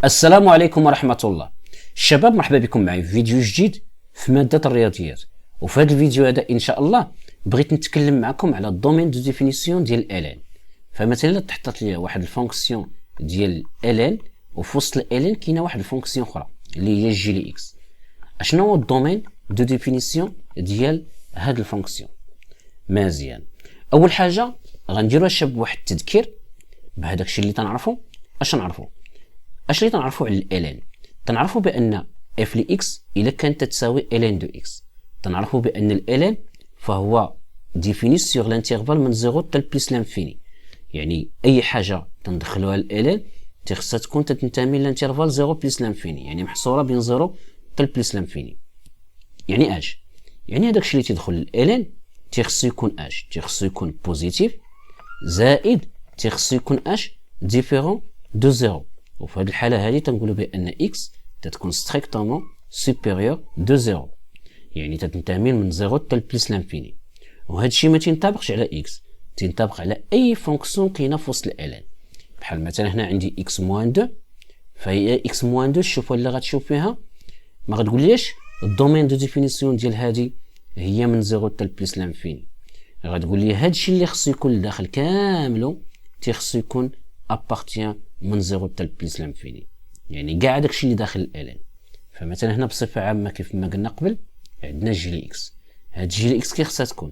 السلام عليكم ورحمة الله. الشباب، مرحبا بكم معي في فيديو جديد في مادة الرياضيات. وفي هذا الفيديو هذا إن شاء الله بغيت نتكلم معكم على الدومين دو ديفينيسيون ديال الان. فمثلا إلا تحطت لي واحد الفونكسيون ديال الان وفي وسط الان كاينه واحد الفونكسيون اخرى اللي هي جي لي اكس. اشنو هو الدومين دو ديفينيسيون ديال هاد الفونكسيون؟ مزيان. اول حاجه غنديروا الشباب واحد التذكير بهذاك الشيء اللي تنعرفوا. اش اللي تنعرفوا على الان؟ تنعرفوا بان اف لي اكس الا كانت تساوي الان دو اكس. تنعرفوا بان الان فهو ديفيني سور لانترفال من 0 حتى بلس لانفيني، يعني اي حاجه تندخلوها الان خصها تكون تنتمي للانترفال 0 بلس لانفيني، يعني محصوره بين 0 حتى بلس لانفيني. يعني اش؟ يعني هذاك الشيء اللي تيدخل الان تيخصو يكون اش؟ تيخصو يكون بوزيتيف زائد تيخصو يكون اش ديفيرون دو 0. وفي هذه الحاله هذه تنقولوا بان اكس تتكون ستريكتومون سوبيريور دو 0، يعني تنتمي من 0 حتى بلس لانفيني. وهذا الشيء ما تينطبقش على اكس، تينطبق على اي فونكسيون كاينه في وسط الان. بحال مثلا هنا عندي اكس موان 2، فهي اكس موان 2 الشوفه اللي غتشوف فيها ما غتقوليش الدومين دو ديفينيسيون ديال هذه هي من 0 حتى بلس لانفيني. غتقول لي هذا الشيء اللي خصو يكون لداخل كامله تيخصو يكون ابارتيان من 0 حتى بلس لانفيني، يعني كاع داكشي اللي داخل الان. فمثلا هنا بصفه عامه كيف ما قلنا قبل عندنا جي لي اكس. هاد جي لي اكس كي خصها تكون؟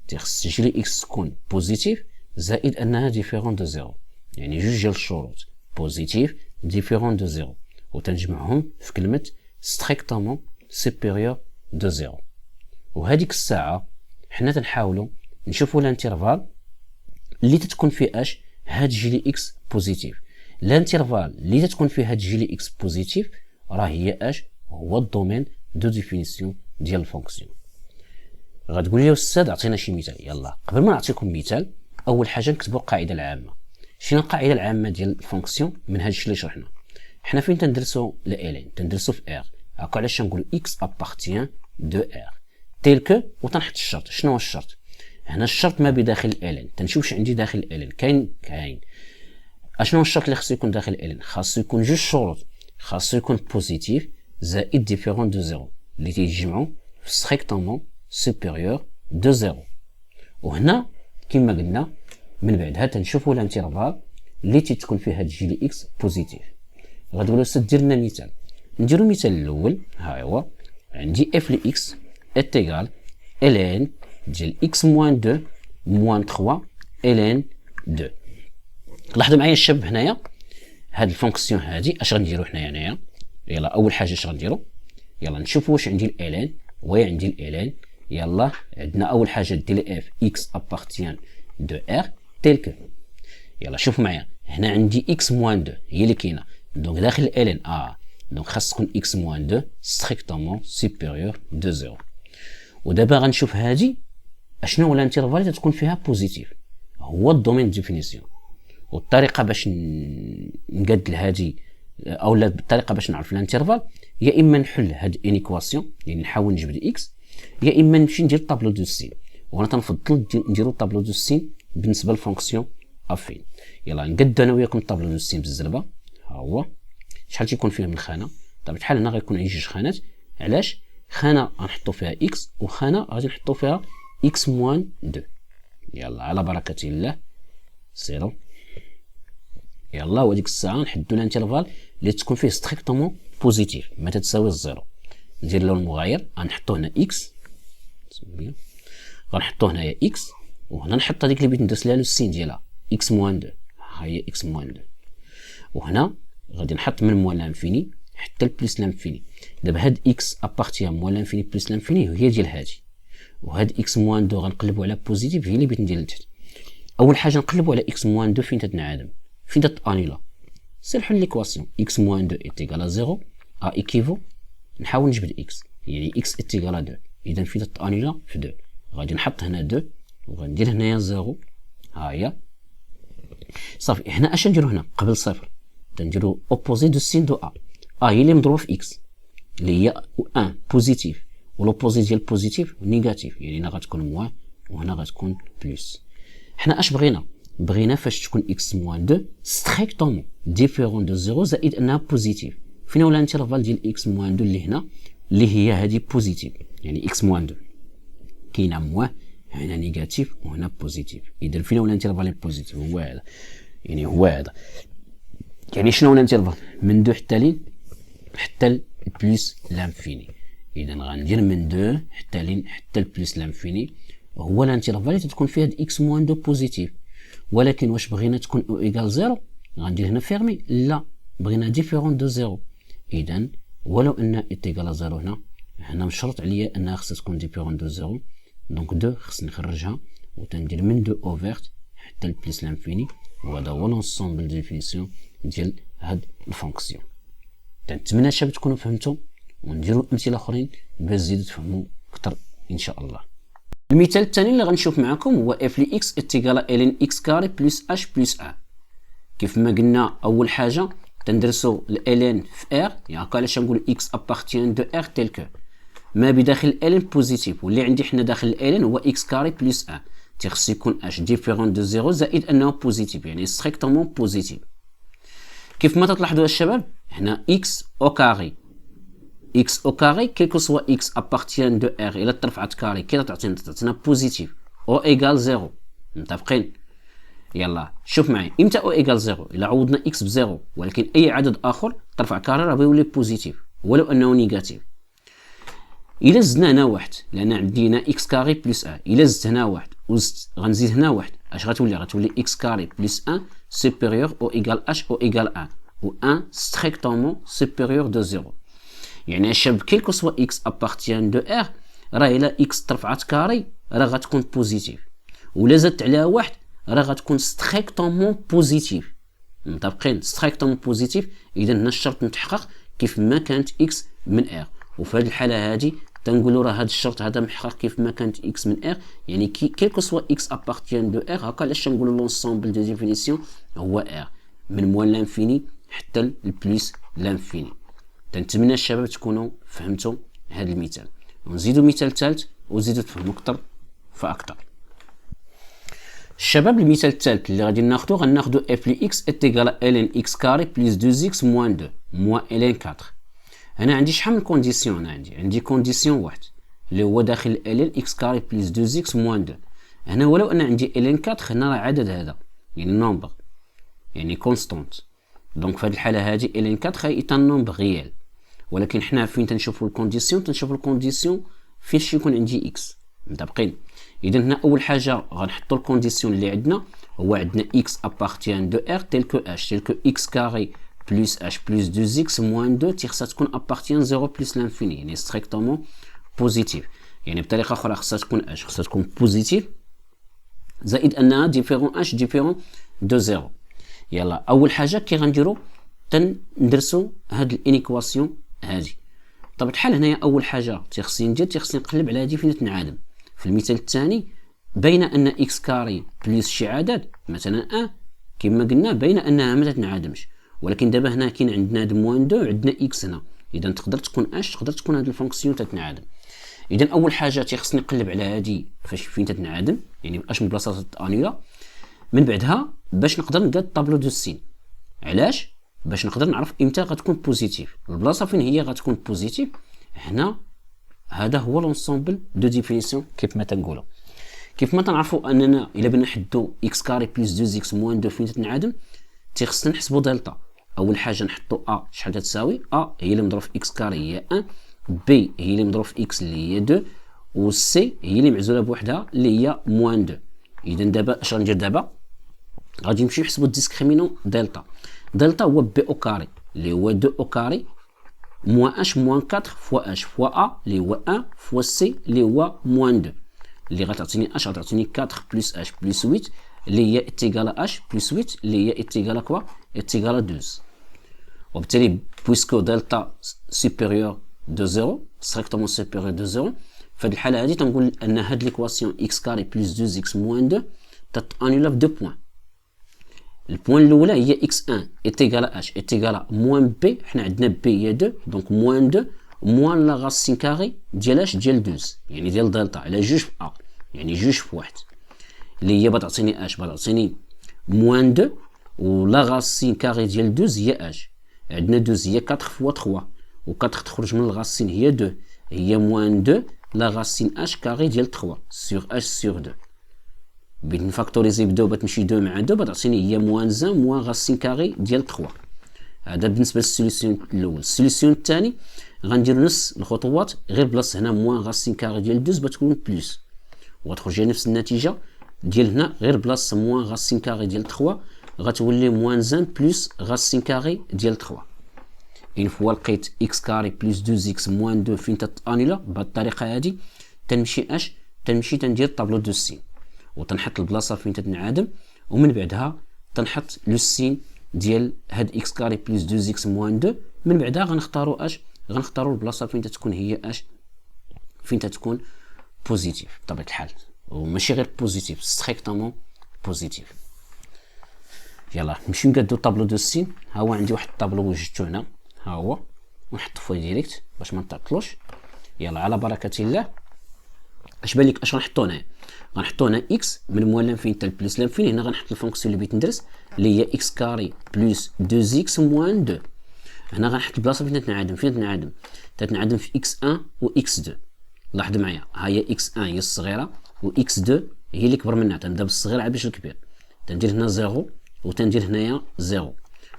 تيخص جي لي اكس تكون بوزيتيف زائد انها ديفيرون دو 0، يعني جوج ديال الشروط بوزيتيف ديفيرون دو 0 وتنجمعهم في كلمه ستريكتومون سوبيريور دو 0. وهذيك الساعه حنا تنحاولوا نشوفوا الانترفال اللي تتكون فيه اش هاد جي لي اكس بوزيتيف. الانترفال اللي تتكون فيه هاد جي لي اكس بوزيتيف راه هي اش؟ هو الدومين دو ديفينيسيون ديال الفونكسيون. غتقول لي استاذ عطينا شي مثال. يلا قبل ما نعطيكم مثال اول حاجه نكتبوا القاعده العامه. شنو القاعده العامه ديال الفونكسيون من هاد الشيء اللي شرحنا؟ حنا فين تندرسوا الان؟ تندرسوا في ار. هكا علاش نقول اكس ابارتيان دو ار تيل كو وتنحط الشرط. شنو هو الشرط؟ هنا الشرط ما بداخل الان. تنشوف واش عندي داخل الان. كاين اشنو الشرط اللي خاصو يكون داخل الان؟ خاصو يكون جوج شروط. خاصو يكون بوزيتيف زائد ديفيرون دو 0 اللي تيجمعوا في ستريكتومون سوبيريور دو 0. وهنا كما قلنا من بعدها تنشوفوا الانترفال اللي تتكون فيه هاد جي لي اكس بوزيتيف. غتقولوا استاذ دير لنا مثال. نديرو المثال الاول. ها هو عندي اف لي اكس انتيغال ln ديال اكس موان 2 موان 3 ln 2. لاحظوا معايا الشباب هنايا هاد الفونكسيون هادي اش غنديرو هنايا. يلا اول حاجه اش غنديرو؟ يلا نشوفوا واش عندي الان وهي عندي الان. يلا عندنا اول حاجه ديال اف اكس ابارتيان دو ار تيل كو. يلا شوفوا معايا هنا عندي اكس موان 2 هي اللي كاينه، دونك داخل الان دونك خاص تكون اكس موان 2 ستريكتومون سوبيريور دو 0. ودابا غنشوف هادي اشنو هو الانترفال اللي تكون فيها بوزيتيف، هو الدومين ديفينيسيون. والطريقه باش نقاد لهادي او لا بالطريقه باش نعرف الانترفال يا اما نحل هاد انيكواسيون يعني نحاول نجبد اكس، يا اما نمشي ندير طابلو دو سين. وانا تنفضل نديرو طابلو دو سين بالنسبه للفونكسيون افين. يلا نقاد انا وياكم طابلو دو سين بالزلبه. ها هو شحال تيكون فيه من خانه؟ بطبيعه الحال هنا غيكون عندي جوج خانات. علاش؟ خانه غنحطو فيها اكس وخانه غادي نحطو فيها اكس موان 2. يلا على بركه الله سيرو. يلا وديك الساعه نحدو الانترفال اللي تكون فيه ستريكتومون بوزيتيف ما تتساوي الزيرو. ندير له المغاير غنحطو هنا اكس، غنحطو هنايا اكس وهنا نحط هذيك اللي بغيت ندرس لها السين ديالها اكس موان 2. ها هي اكس موان 2. وهنا غادي نحط من موان لانفيني حتى البلس لانفيني. دابا هاد اكس ابارتيان موان لانفيني بلس لانفيني هي ديال هادي، وهاد اكس موان 2 غنقلبوا على بوزيتيف هي اللي بغيت ندير لتحت. اول حاجه نقلبوا على اكس موان 2 فين تتنعدم فين تتانيلا. سير حل ليكواسيون اكس موان 2 ايتيغال 0 ا ايكيفو. نحاول نجبد اكس يعني اكس ايتيغال 2، اذا فين تتانيلا في 2. غادي نحط هنا 2 وغندير هنايا 0. ها هي صافي. هنا اش نديرو هنا قبل صفر؟ تنديرو اوبوزي دو سين دو هي اللي مضروبه في اكس اللي هي 1 بوزيتيف، ولوبوزي ديال بوزيتيف نيجاتيف، يعني هنا غتكون موان وهنا غتكون بلس. حنا اش بغينا؟ بغينا فاش تكون x موان 2 ستريكتومون ديفيرون دو زيرو زائد انها بوزيتيف. فين هو الانترفال ديال x موان 2 اللي هنا اللي هي هذه بوزيتيف، يعني x موان 2 كاينه موان هنا نيجاتيف وهنا بوزيتيف. اذا فين هو الانترفال بوزيتيف؟ هو هذا، يعني هو هذا. يعني شنو هو الانترفال؟ من 2 حتى لين حتى البلس لانفيني. اذا غندير من 2 حتى لين حتى البلس لانفيني هو الانترفال اللي تكون فيه هاد x موان 2 بوزيتيف. ولكن واش بغينا تكون او ايكال زيرو غندير هنا فيرمي؟ لا، بغينا ديفيرون دو زيرو. اذا ولو ان ات ايكال زيرو هنا مشرط عليا انها خصها تكون ديفيرون دو زيرو. دونك 2 خصني نخرجها وتندير من 2 اوفرت حتى البلس لانفيني، وهذا هو لونسومبل ديفينيسيون ديال هاد الفونكسيون. نتمنى شباب تكونوا فهمتوا، ونديروا امثله اخرين باش تزيدوا تفهموا اكثر ان شاء الله. المثال الثاني اللي غنشوف معكم هو اف لي اكس اتيكال لين اكس كاري بلس اش بلس ا. كيف ما قلنا اول حاجه تندرسوا الالين في ار، يعني هكا علاش نقول اكس ابارتيان دو ار تيل كو ما بداخل الالين بوزيتيف، واللي عندي حنا داخل الالين هو اكس كاري بلس ا، تيخص يكون اش ديفيرون دو زيرو زائد انه بوزيتيف، يعني ستريكتومون بوزيتيف. كيف ما تلاحظوا الشباب هنا اكس او كاري، x au carré quel que soit x appartient de r الى ترفعت كاري كي تعطينا بوزيتيف او ايكال زيرو. متفقين؟ يلا شوف معي امتى او ايكال زيرو؟ الا عوضنا x بزيرو ولكن اي عدد اخر ترفع كاري راه بيولي بوزيتيف ولو انه نيجاتيف. الا زدنا هنا واحد لان عندنا x كاري بلس 1، الا زدت هنا واحد وزدت غنزيد هنا واحد اش غتولي x كاري بلس 1 سوبيريور او ايكال h او ايكال 1 و 1 ستريكتومون سوبيريور دو زيرو. يعني الشباب كيل كو سوا اكس ابارتيان دو ار راه الا اكس ترفعت كاري راه غتكون بوزيتيف، ولا زدت عليها واحد راه غتكون ستريكتومون بوزيتيف. متفقين؟ ستريكتومون بوزيتيف. اذا هنا الشرط متحقق كيف ما كانت اكس من ار، وفي هذه الحاله هذه تنقولوا راه هذا الشرط هذا محقق كيف ما كانت اكس من ار، يعني كيل كو سوا اكس ابارتيان دو ار. هكا علاش نقولوا لونسومبل دو ديفينيسيون هو ار من موان لانفيني حتى البلس لانفيني. نتمنى الشباب تكونوا فهمتوا هذا المثال، ونزيدوا مثال ثالث وزيدوا تفهموا اكثر فاكثر. الشباب المثال الثالث اللي غادي غناخذوا اف لي اكس اتيكال لين اكس كاري بلس 2 اكس موان 2 موان لين 4. هنا عندي شحال من كونديسيون؟ عندي كونديسيون واحد اللي هو داخل لين اكس كاري بلس 2 اكس موان 2. هنا ولو ان عندي لين 4 هنا راه عدد هذا يعني نومبر يعني كونستانت، دونك في هذه الحاله هذه لين 4 هي نومبر ريال. ولكن حنا فين تنشوفوا الكونديسيون فاش يكون عندي اكس. متفقين؟ اذا هنا اول حاجه غنحطوا الكونديسيون اللي عندنا هو عندنا اكس ابارتيان دو ار تيل كو اش تيل كو اكس كاري بلس اش بلس 2 اكس موان 2 خصها تكون ابارتيان 0 بلس لانفيني، يعني ستريكتومون بوزيتيف. يعني بطريقه اخرى خصها تكون اش خصها تكون بوزيتيف زائد انها ديفيرون اش ديفيرون دو 0. يلا اول حاجه كي غنديروا تندرسوا هاد الانيكواسيون هذه. طبعا الحال هنايا اول حاجه تيخصني نقلب على هذه فين تنعدم. في المثال الثاني بين ان اكس كاري بلس شي عدد مثلا كما قلنا بين انها ما تنعدمش، ولكن دابا هنا كاين عندنا هاد موان 2 وعندنا اكس هنا، اذا تقدر تكون اش تقدر تكون هاد الفونكسيون تتنعدم. اذا اول حاجه تيخصني نقلب على هذه فين تتنعدم، يعني اش من بلاصه انيلا. من بعدها باش نقدر نقاد طابلو دو سين. علاش؟ باش نقدر نعرف امتى غتكون بوزيتيف، البلاصه فين هي غتكون بوزيتيف. هنا هذا هو لونسومبل دو ديفينيسيون كيف ما تنقولوا. كيف ما تنعرفوا اننا الا بغينا نحدوا اكس كاري بلس 2 اكس موان 2 فين تنعدم تيخصنا نحسبوا دلتا. اول حاجه نحطوا شحال تساوي هي اللي مضروب في اكس كاري هي 1، بي هي اللي مضروب في اكس اللي هي 2، و سي هي اللي معزوله بوحدها اللي هي موان 2. اذا دابا اش غندير؟ دابا غادي نمشيو نحسبوا الديسكريمينون دلتا. دلتا هو بي او كاري اللي هو 2 او كاري موان اش موان 4 فوا اش فوا ا اللي هو 1 فوا سي اللي هو موان 2 اللي غتعطيني اش غتعطيني 4 بلس اش بلس 8 اللي هي اتيكال اش بلس 8 اللي هي اتيكال كوا اتيكال 12. وبالتالي بويسكو دلتا سوبيريور دو 0 ستريكتومون سوبيريور دو 0، فهاد الحاله هادي تنقول ان هاد ليكواسيون اكس كاري بلس 2 اكس موان 2 تتانيلا في 2 بوين. البوان الاولى هي x1 اتيكال h اتيكال موان بي، حنا عندنا بي هي 2 دونك موان 2 موان لا غاسين كاري ديال اش ديال 12 يعني ديال دلتا على جوج في ا يعني جوج في واحد اللي هي بتعطيني اش بتعطيني موان 2 و لا غاسين كاري ديال 12 هي اش. عندنا 12 هي 4 فوا 3 و 4 تخرج من الغاسين هي 2 هي موان 2 لا غاسين اش كاري ديال 3 سور اش سور 2. بغيت نفاكتوريزي ب 2 بتمشي 2 مع 2 بتعطيني هي موان 1 موان غاسين كاري ديال 3. هذا بالنسبه للسوليسيون الاول. السوليسيون الثاني غندير نفس الخطوات غير بلاص هنا موان غاسين كاري ديال 2 بتكون بلس وغتخرج نفس النتيجه ديال هنا غير بلاص موان غاسين كاري ديال 3 غتولي موان 1 بلس غاسين كاري ديال 3. اون فوا لقيت اكس كاري بلس 2 اكس موان 2 فين تتانيلا بهذه الطريقه هذه تنمشي تنمشي تندير طابلو دو سين وتنحط البلاصه فين تنعادم ومن بعدها تنحط لو سين ديال هاد اكس كاري بلس 2 اكس موان 2. من بعدها غنختاروا غنختاروا البلاصه فين تتكون هي فين تتكون بوزيتيف بطبيعه الحال وماشي غير بوزيتيف ستريكتومون بوزيتيف. يلا نمشيو نقادو طابلو دو سين. ها هو عندي واحد الطابلو وجدتو هنا ها هو ونحطو فيه ديريكت باش ما نتعطلوش. يلا على بركه الله. اش بان لك اش غنحطو هنا؟ غنحطو هنا اكس من موان لانفين حتى البلس لانفين. هنا غنحط الفونكسيون اللي بغيت ندرس اللي هي اكس كاري بلس 2 اكس موان 2. هنا غنحط البلاصه فين تنعدم تتنعدم في اكس 1 و اكس 2. لاحظ معايا ها هي اكس 1 هي الصغيره و اكس 2 هي اللي كبر منها. تنبدا بالصغير عاد باش الكبير. تندير هنا 0 و تندير هنايا 0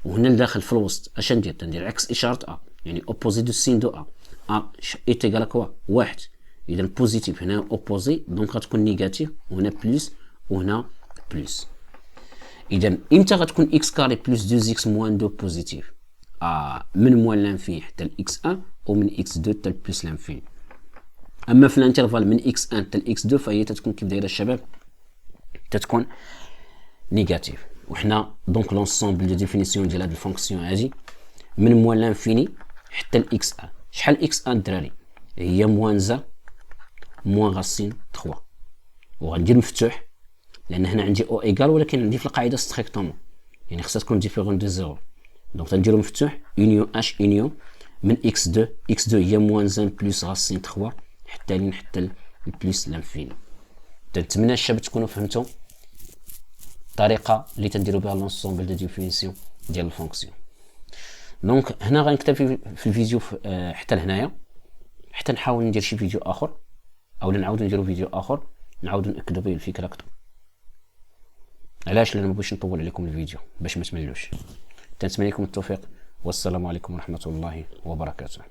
وهنا لداخل في الوسط اش ندير؟ تندير عكس اشاره ا يعني اوبوزي دو سين دو ا ايت ايكال كوا واحد. اذا بوزيتيف هنا اوبوزي دونك غتكون نيجاتيف وهنا بلس وهنا بلس. اذا امتى غتكون اكس كاري بلس 2 اكس موان 2 بوزيتيف؟ من موان لانفين حتى الاكس 1 ومن اكس 2 حتى البلس لانفين. اما في الانترفال من اكس 1 حتى الاكس 2 فهي تتكون كيف دايره الشباب تتكون نيجاتيف. وحنا دونك لونسومبل دو ديفينيسيون ديال هاد الفونكسيون هادي من موان لانفيني حتى الاكس 1. شحال اكس 1 الدراري؟ هي موان زا موان غاسين 3 وغندير مفتوح لان هنا عندي او ايكال ولكن عندي في القاعده ستريكتومون يعني خصها تكون ديفيرون دو زيرو. دونك تنديرو مفتوح يونيون اش يونيون من اكس 2 اكس 2 هي موان 1 بلس غاسين 3 حتى لين حتى البلس لانفيني. نتمنى الشباب تكونوا فهمتوا الطريقه اللي تنديروا بها لونسومبل دو ديفينيسيون ديال الفونكسيون. دونك هنا غنكتفي في الفيديو حتى لهنايا حتى نحاول ندير شي فيديو اخر او نعاودو نديرو فيديو اخر نعاودو ناكدو به الفكره اكثر. علاش؟ لان ما بغيتش نطول عليكم الفيديو باش ما تملوش. تنتمنى لكم التوفيق والسلام عليكم ورحمه الله وبركاته.